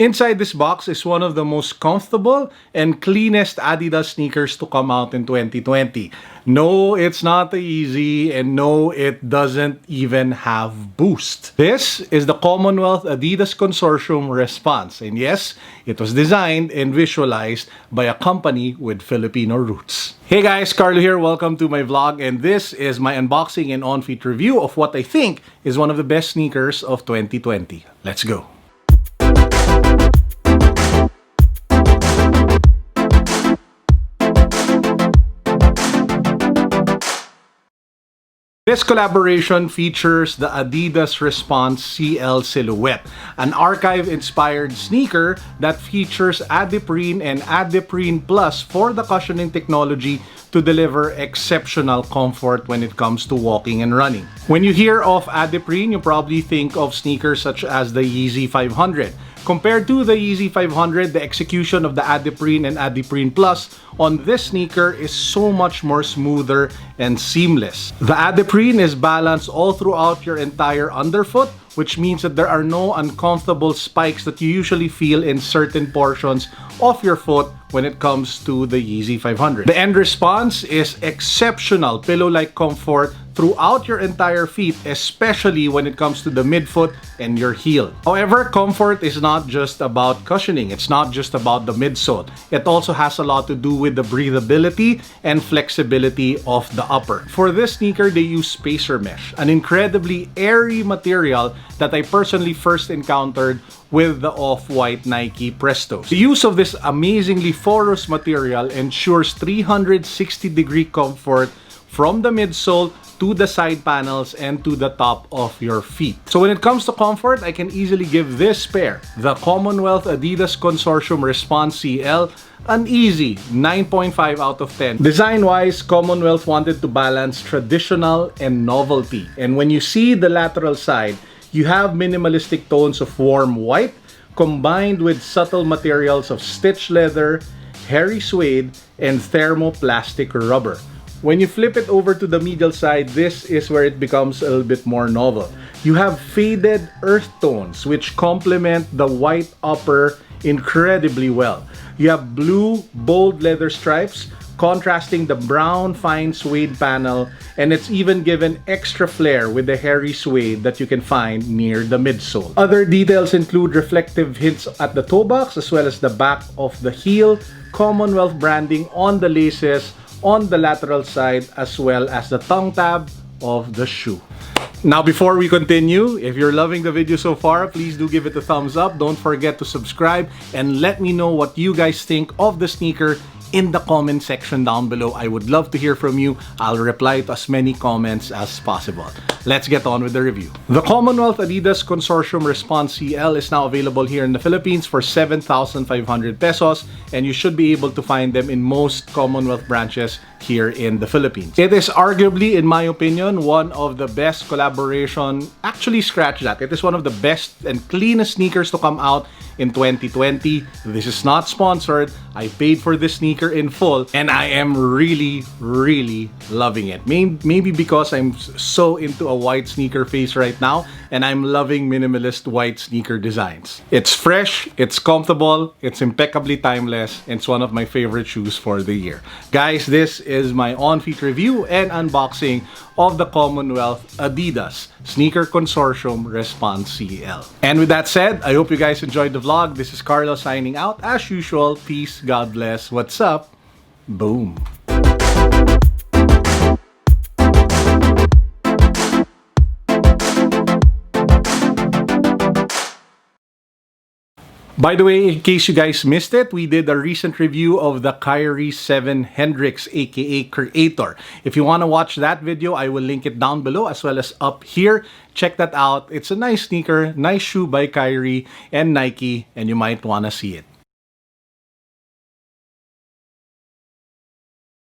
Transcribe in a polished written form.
Inside this box is one of the most comfortable and cleanest Adidas sneakers to come out in 2020. No, it's not the Yeezy, and no, it doesn't even have Boost. This is the Commonwealth Adidas Consortium Response, and yes, it was designed and visualized by a company with Filipino roots. Hey guys, Carlo here. Welcome to my vlog, and this is my unboxing and on-feet review of what I think is one of the best sneakers of 2020. Let's go. This collaboration features the Adidas Response CL silhouette, an archive-inspired sneaker that features Adiprene and Adiprene Plus for the cushioning technology to deliver exceptional comfort when it comes to walking and running. When you hear of Adiprene, you probably think of sneakers such as the Yeezy 500. Compared to the Yeezy 500, the execution of the Adiprene and Adiprene Plus on this sneaker is so much more smoother and seamless. The Adiprene is balanced all throughout your entire underfoot, which means that there are no uncomfortable spikes that you usually feel in certain portions of your foot when it comes to the Yeezy 500. The end response is exceptional pillow-like comfort throughout your entire feet, especially when it comes to the midfoot and your heel. However, comfort is not just about cushioning. It's not just about the midsole. It also has a lot to do with the breathability and flexibility of the upper. For this sneaker, they use spacer mesh, an incredibly airy material that I personally first encountered with the OFF WHITE Nike Presto. The use of this amazingly porous material ensures 360-degree comfort from the midsole to the side panels and to the top of your feet. So when it comes to comfort, I can easily give this pair, the Commonwealth Adidas Consortium Response CL, an easy 9.5 out of 10. Design-wise, Commonwealth wanted to balance traditional and novelty. And when you see the lateral side, you have minimalistic tones of warm white combined with subtle materials of stitched leather, hairy suede, and thermoplastic rubber. When you flip it over to the medial side, this is where it becomes a little bit more novel. You have faded earth tones which complement the white upper incredibly well. You have blue bold leather stripes contrasting the brown fine suede panel, and it's even given extra flair with the hairy suede that you can find near the midsole. Other details include reflective hints at the toe box as well as the back of the heel, Commonwealth branding on the laces, on the lateral side, as well as the tongue tab of the shoe. Now, before we continue, if you're loving the video so far, please do give it a thumbs up. Don't forget to subscribe and let me know what you guys think of the sneaker in the comment section down below. I would love to hear from you. I'll reply to as many comments as possible. Let's get on with the review. The Commonwealth Adidas Consortium Response CL is now available here in the Philippines for 7,500 pesos, and you should be able to find them in most Commonwealth branches here in the Philippines. It is arguably, in my opinion, one of the best collaboration. Actually, scratch that. It is one of the best and cleanest sneakers to come out in 2020. This is not sponsored. I paid for this sneaker in full, and I am really loving it. Maybe because I'm so into a white sneaker phase right now, and I'm loving minimalist white sneaker designs. It's fresh, it's comfortable, it's impeccably timeless, and it's one of my favorite shoes for the year. Guys, this is my on-feet review and unboxing of the Commonwealth Adidas Sneaker Consortium Response CL. And with that said, I hope you guys enjoyed the vlog. This is Carlo signing out. As usual, peace, God bless. What's up? Boom. By the way, in case you guys missed it, we did a recent review of the Airy 7 Hendrix, aka Creator. If you want to watch that video, I will link it down below as well as up here. Check that out. It's a nice sneaker, nice shoe by Airy and Nike, and you might want to see it.